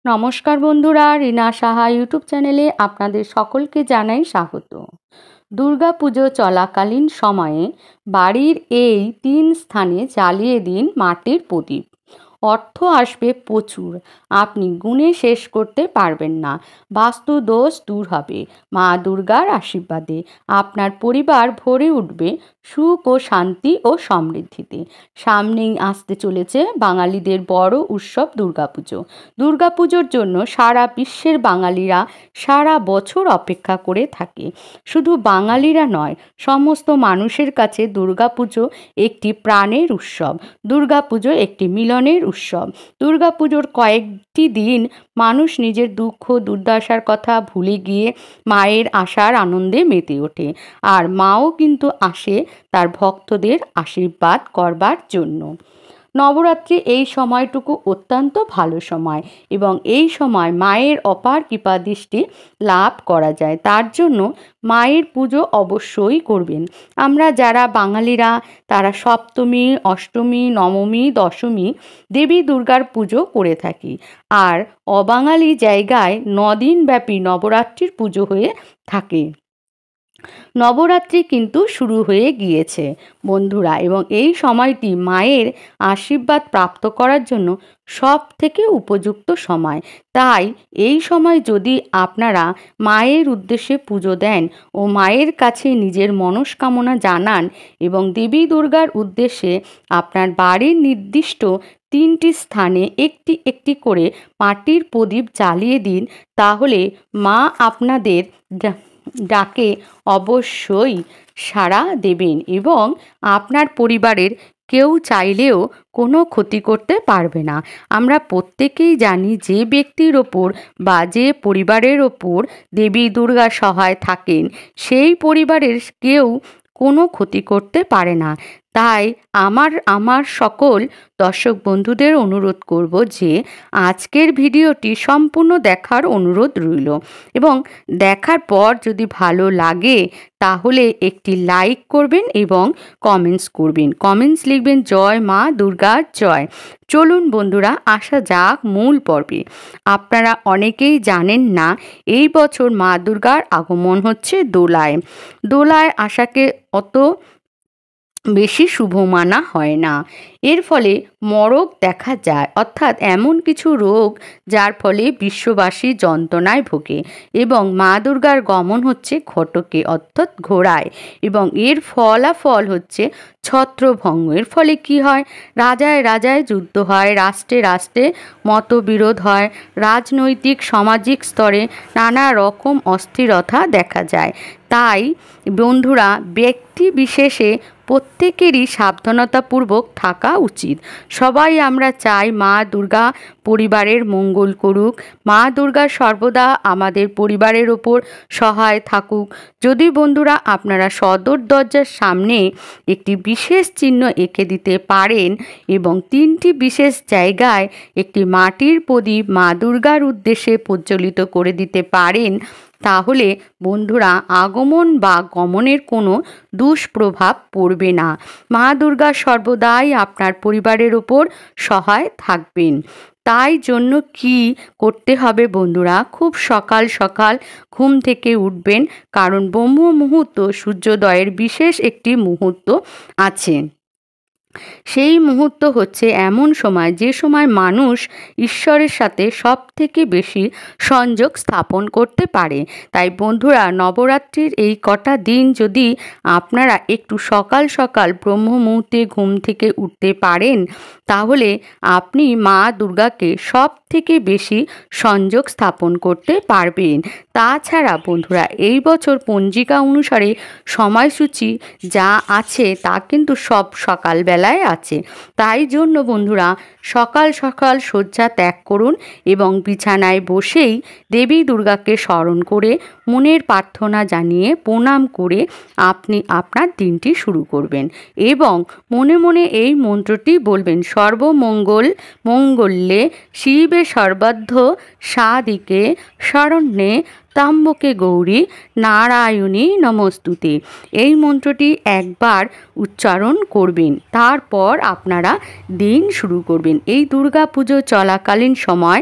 নমস্কার বন্ধুরা, রিনা সাহা ইউটিউব চ্যানেলে আপনাদের সকলকে জানাই স্বাগত। দুর্গাপুজো চলাকালীন সময়ে বাড়ির এই 3 স্থানে জ্বালিয়ে দিন মাটির প্রদীপ। অর্থ আসবে প্রচুর, আপনি গুণে শেষ করতে পারবেন না। বাস্তু দোষ দূর হবে মা দুর্গার আশীর্বাদে। আপনার পরিবার ভরে উঠবে সুখ ও শান্তি ও সমৃদ্ধিতে। সামনেই আসতে চলেছে বাঙালিদের বড় উৎসব দুর্গাপুজো। দুর্গাপুজোর জন্য সারা বিশ্বের বাঙালিরা সারা বছর অপেক্ষা করে থাকে। শুধু বাঙালিরা নয়, সমস্ত মানুষের কাছে দুর্গাপুজো একটি প্রাণের উৎসব। দুর্গাপুজো একটি মিলনের উৎসব। দুর্গাপুজোর কয়েকটি দিন মানুষ নিজের দুঃখ দুর্দশার কথা ভুলে গিয়ে মায়ের আসার আনন্দে মেতে ওঠে। আর মাও কিন্তু আসে তার ভক্তদের আশীর্বাদ করবার জন্য। নবরাত্রি এই সময়টুকু অত্যন্ত ভালো সময় এবং এই সময় মায়ের অপার কৃপাদৃষ্টি লাভ করা যায়। তার জন্য মায়ের পুজো অবশ্যই করবেন। আমরা যারা বাঙালিরা তারা সপ্তমী, অষ্টমী, নবমী, দশমী দেবী দুর্গার পুজো করে থাকি। আর অবাঙালি জায়গায় 9 দিন ব্যাপী নবরাত্রির পুজো হয়ে থাকে। নবরাত্রি কিন্তু শুরু হয়ে গিয়েছে বন্ধুরা, এবং এই সময়টি মায়ের আশীর্বাদ প্রাপ্ত করার জন্য সব থেকে উপযুক্ত সময়। তাই এই সময় যদি আপনারা মায়ের উদ্দেশ্যে পুজো দেন ও মায়ের কাছে নিজের মনস্কামনা জানান এবং দেবী দুর্গার উদ্দেশ্যে আপনার বাড়ির নির্দিষ্ট 3টি স্থানে একটি একটি করে মাটির প্রদীপ জ্বালিয়ে দিন, তাহলে মা আপনাদের ডাকে অবশ্যই সাড়া দেবেন এবং আপনার পরিবারের কেউ চাইলেও কোনো ক্ষতি করতে পারবে না। আমরা প্রত্যেকেই জানি যে ব্যক্তির ওপর বা যে পরিবারের ওপর দেবী দুর্গা সহায় থাকেন সেই পরিবারের কেউ কোনো ক্ষতি করতে পারে না। তাই আমার সকল দর্শক বন্ধুদের অনুরোধ করব যে আজকের ভিডিওটি সম্পূর্ণ দেখার অনুরোধ রইল এবং দেখার পর যদি ভালো লাগে তাহলে একটি লাইক করবেন এবং কমেন্টস করবেন। কমেন্টস লিখবেন জয় মা দুর্গার জয়। চলুন বন্ধুরা, আসা যাক মূল পর্বে। আপনারা অনেকেই জানেন না এই বছর মা দুর্গার আগমন হচ্ছে দোলায়। দোলায় আসাকে অত বেশি শুভ মানা হয় না। এর ফলে মরক দেখা যায়, অর্থাৎ এমন কিছু রোগ যার ফলে বিশ্ববাসী যন্ত্রণায় ভোগে। এবং মা দুর্গার গমন হচ্ছে ঘটকে অর্থাৎ ঘোড়ায়, এবং এর ফলাফল হচ্ছে ছত্রভঙ্গ। এর ফলে কি হয়? রাজায় রাজায় যুদ্ধ হয়, রাষ্ট্রে রাষ্ট্রে মতবিরোধ হয়, রাজনৈতিক সামাজিক স্তরে নানা রকম অস্থিরতা দেখা যায়। তাই বন্ধুরা, ব্যক্তি বিশেষে প্রত্যেকেরই সাবধানতাপূর্বক থাকা উচিত। সবাই আমরা চাই মা দুর্গা পরিবারের মঙ্গল করুক, মা দুর্গা সর্বদা আমাদের পরিবারের ওপর সহায় থাকুক। যদি বন্ধুরা আপনারা সদর দরজার সামনে একটি বিশেষ চিহ্ন এঁকে দিতে পারেন এবং 3টি বিশেষ জায়গায় একটি মাটির প্রদীপ মা দুর্গার উদ্দেশ্যে প্রজ্বলিত করে দিতে পারেন, তাহলে বন্ধুরা আগমন বা গমনের কোনো দুষ্প্রভাব পড়বে না। মা দুর্গা সর্বদাই আপনার পরিবারের ওপর সহায় থাকবেন। তাই জন্য কি করতে হবে বন্ধুরা? খুব সকাল সকাল ঘুম থেকে উঠবেন, কারণ ব্রহ্ম মুহূর্ত সূর্যোদয়ের বিশেষ একটি মুহূর্ত আছে। সেই মুহূর্ত হচ্ছে এমন সময় যে সময় মানুষ ঈশ্বরের সাথে সব থেকে বেশি সংযোগ স্থাপন করতে পারে। তাই বন্ধুরা, নবরাত্রির এই কটা দিন যদি আপনারা একটু সকাল সকাল ব্রহ্ম মুহূর্তে ঘুম থেকে উঠতে পারেন, তাহলে আপনি মা দুর্গাকে সব থেকে বেশি সংযোগ স্থাপন করতে পারবেন। তাছাড়া বন্ধুরা, এই বছর পঞ্জিকা অনুসারে সময়সূচি যা আছে তা কিন্তু সব সকালবেলায় আছে। তাই জন্য বন্ধুরা, সকাল সকাল শয্যা ত্যাগ করুন এবং বিছানায় বসেই দেবী দুর্গাকে স্মরণ করে মনের প্রার্থনা জানিয়ে প্রণাম করে আপনি আপনার দিনটি শুরু করবেন এবং মনে মনে এই মন্ত্রটি বলবেন, সর্বমঙ্গল মঙ্গলে শিবে সর্বার্থ সাধিকে শরণ্যে ত্র্যম্বকে গৌরী নারায়ণী নমস্তুতে। এই মন্ত্রটি একবার উচ্চারণ করবেন, তারপর আপনারা দিন শুরু করবেন। এই দুর্গা পুজো চলাকালীন সময়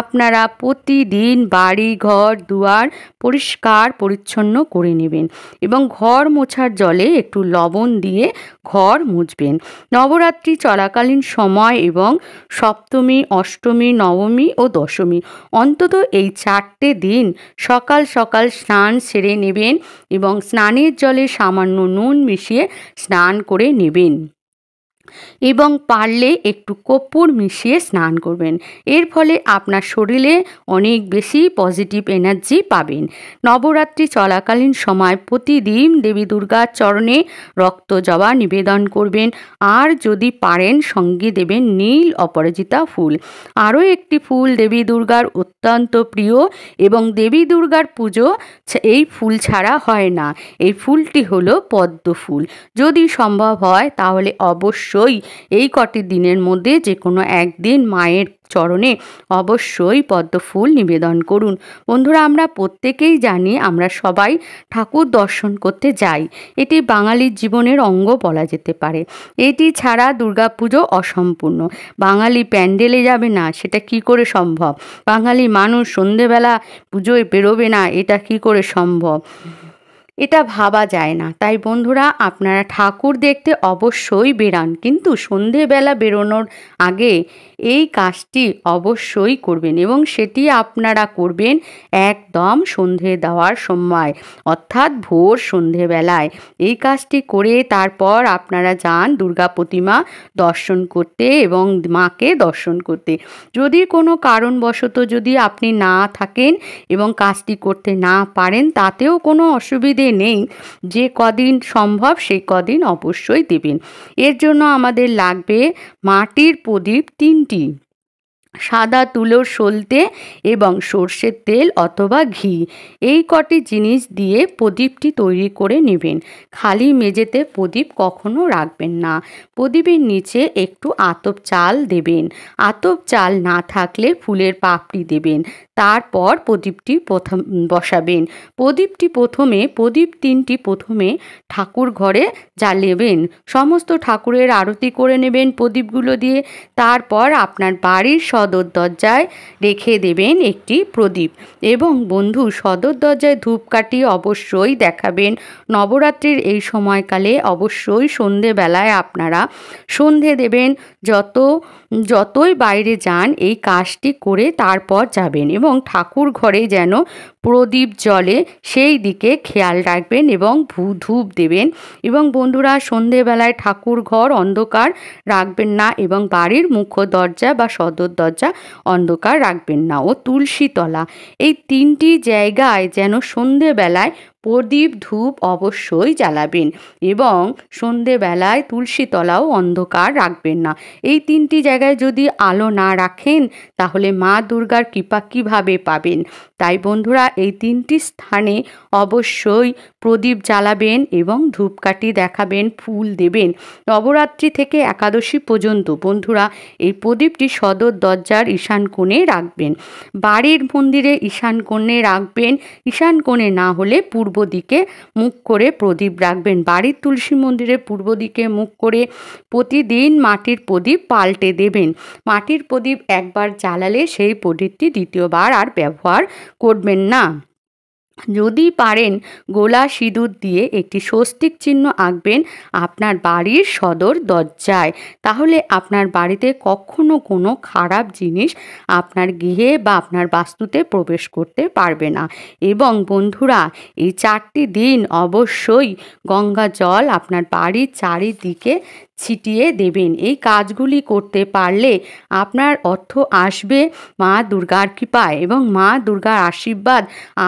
আপনারা প্রতিদিন বাড়ি ঘর দুয়ার পরিষ্কার পরিচ্ছন্ন করে নেবেন এবং ঘর মোছার জলে একটু লবণ দিয়ে ঘর মুছবেন। নবরাত্রি চলাকালীন সময় এবং সপ্তমী, অষ্টমী, নবমী ও দশমী অন্তত এই 4টে দিন সকাল সকাল স্নান সেরে নেবেন এবং স্নানের জলে সামান্য নুন মিশিয়ে স্নান করে নেবেন এবং পারলে একটু কর্পূর মিশিয়ে স্নান করবেন। এর ফলে আপনার শরীরে অনেক বেশি পজিটিভ এনার্জি পাবেন। নবরাত্রি চলাকালীন সময় প্রতিদিন দেবী দুর্গার চরণে রক্ত জবা নিবেদন করবেন, আর যদি পারেন সঙ্গে দেবেন নীল অপরাজিতা ফুল। আরও একটি ফুল দেবী দুর্গার অত্যন্ত প্রিয় এবং দেবী দুর্গার পুজো এই ফুল ছাড়া হয় না। এই ফুলটি হলো পদ্ম ফুল। যদি সম্ভব হয় তাহলে অবশ্যই এই কটি দিনের মধ্যে যে কোনো একদিন মায়ের চরণে অবশ্যই পদ্ম ফুল নিবেদন করুন। বন্ধুরা, আমরা প্রত্যেকেই জানি আমরা সবাই ঠাকুর দর্শন করতে যাই। এটি বাঙালির জীবনের অঙ্গ বলা যেতে পারে। এটি ছাড়া দুর্গাপুজো অসম্পূর্ণ। বাঙালি প্যান্ডেলে যাবে না, সেটা কি করে সম্ভব? বাঙালি মানুষ সন্ধেবেলা পুজোয় বেরোবে না, এটা কি করে সম্ভব? এটা ভাবা যায় না। তাই বন্ধুরা, আপনারা ঠাকুর দেখতে অবশ্যই বেরান, কিন্তু সন্ধেবেলা বেরোনোর আগে এই কাজটি অবশ্যই করবেন এবং সেটি আপনারা করবেন একদম সন্ধে দেওয়ার সময়, অর্থাৎ ভোর সন্ধেবেলায়। এই কাজটি করে তারপর আপনারা যান দুর্গা প্রতিমা দর্শন করতে এবং মাকে দর্শন করতে। যদি কোনো কারণবশত যদি আপনি না থাকেন এবং কাজটি করতে না পারেন, তাতেও কোনো অসুবিধে নেই। যে কদিন সম্ভব সেই কদিন অবশ্যই দেবেন। এর জন্য আমাদের লাগবে মাটির প্রদীপ 3টি, সাদা তুলোর সলতে এবং সর্ষের তেল অথবা ঘি। এই কটি জিনিস দিয়ে প্রদীপটি তৈরি করে নেবেন। খালি মেঝেতে প্রদীপ কখনো রাখবেন না। প্রদীপের নিচে একটু আতপ চাল দেবেন। আতপ চাল না থাকলে ফুলের পাপড়ি দেবেন। তারপর প্রদীপটি বসাবেন। প্রদীপ 3টি প্রথমে ঠাকুর ঘরে জ্বালাবেন। সমস্ত ঠাকুরের আরতি করে নেবেন প্রদীপগুলো দিয়ে। তারপর আপনার বাড়ির সদর দরজায় রেখে দেবেন একটি প্রদীপ। এবং বন্ধু, সদর দরজায় ধূপকাঠি অবশ্যই দেখাবেন। নবরাত্রির এই সময়কালে অবশ্যই সন্ধেবেলায় আপনারা সন্ধে দেবেন। যতই বাইরে যান এই কাজটি করে তারপর যাবেন এবং ঠাকুর ঘরে যেন প্রদীপ জ্বলে সেই দিকে খেয়াল রাখবেন এবং ধূপ দেবেন। এবং বন্ধুরা, সন্ধেবেলায় ঠাকুর ঘর অন্ধকার রাখবেন না এবং বাড়ির মুখ্য দরজা বা সদর দরজা অন্ধকার রাখবেন না ও তুলসী তলা, এই 3টি জায়গায় যেন সন্ধেবেলায় প্রদীপ ধূপ অবশ্যই জ্বালাবেন এবং সন্ধেবেলায় তুলসী তলাও অন্ধকার রাখবেন না। এই 3টি জায়গায় যদি আলো না রাখেন তাহলে মা দুর্গার কৃপা কীভাবে পাবেন? তাই বন্ধুরা, এই 3টি স্থানে অবশ্যই প্রদীপ জ্বালাবেন এবং ধূপকাঠি দেখাবেন, ফুল দেবেন। নবরাত্রি থেকে একাদশী পর্যন্ত বন্ধুরা এই প্রদীপটি সদর দরজার ঈশান কোণে রাখবেন। বাড়ির মন্দিরে ঈশান কোণে রাখবেন। ঈশান কোণে না হলে পূর্ব দিকে মুখ করে প্রদীপ রাখবেন। বাড়ির তুলসী মন্দিরে পূর্ব দিকে মুখ করে প্রতিদিন মাটির প্রদীপ পাল্টে দেবেন। মাটির প্রদীপ একবার জ্বালালে সেই প্রদীপটি দ্বিতীয়বার আর ব্যবহার করবেন না। যদি পারেন গোলা সিঁদুর দিয়ে একটি স্বস্তিক চিহ্ন আঁকবেন আপনার বাড়ির সদর দরজায়। তাহলে আপনার বাড়িতে কখনো কোনো খারাপ জিনিস আপনার গৃহে বা আপনার বাস্তুতে প্রবেশ করতে পারবে না। এবং বন্ধুরা, এই 4টি দিন অবশ্যই গঙ্গা জল আপনার বাড়ির চারিদিকে ছিটিয়ে দেবেন। এই কাজগুলি করতে পারলে আপনার অর্থ আসবে মা দুর্গার কৃপায় এবং মা দুর্গার আশীর্বাদ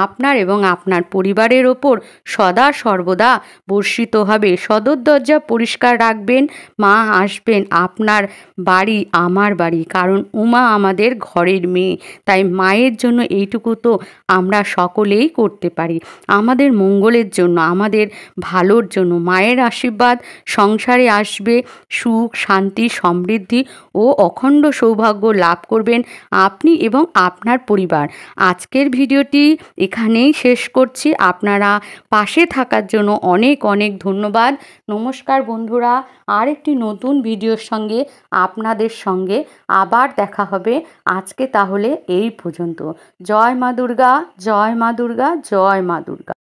আপনার এবং আপনার পরিবারের ওপর সদা সর্বদা বর্ষিত হবে। সদর দরজা পরিষ্কার রাখবেন। মা আসবেন আপনার বাড়ি, আমার বাড়ি, কারণ উমা আমাদের ঘরের মেয়ে। তাই মায়ের জন্য এইটুকু তো আমরা সকলেই করতে পারি। আমাদের মঙ্গলের জন্য, আমাদের ভালোর জন্য মায়ের আশীর্বাদ সংসারে আসবে সুখ, শান্তি, সমৃদ্ধি ও অখণ্ড সৌভাগ্য লাভ করবেন আপনি এবং আপনার পরিবার। আজকের ভিডিওটি এখানেই শেষ করছি। আপনারা পাশে থাকার জন্য অনেক অনেক ধন্যবাদ। নমস্কার বন্ধুরা, আর একটি নতুন ভিডিওর সঙ্গে আপনাদের সঙ্গে আবার দেখা হবে। আজকে তাহলে এই পর্যন্ত। জয় মা দুর্গা, জয় মা দুর্গা, জয় মা দুর্গা।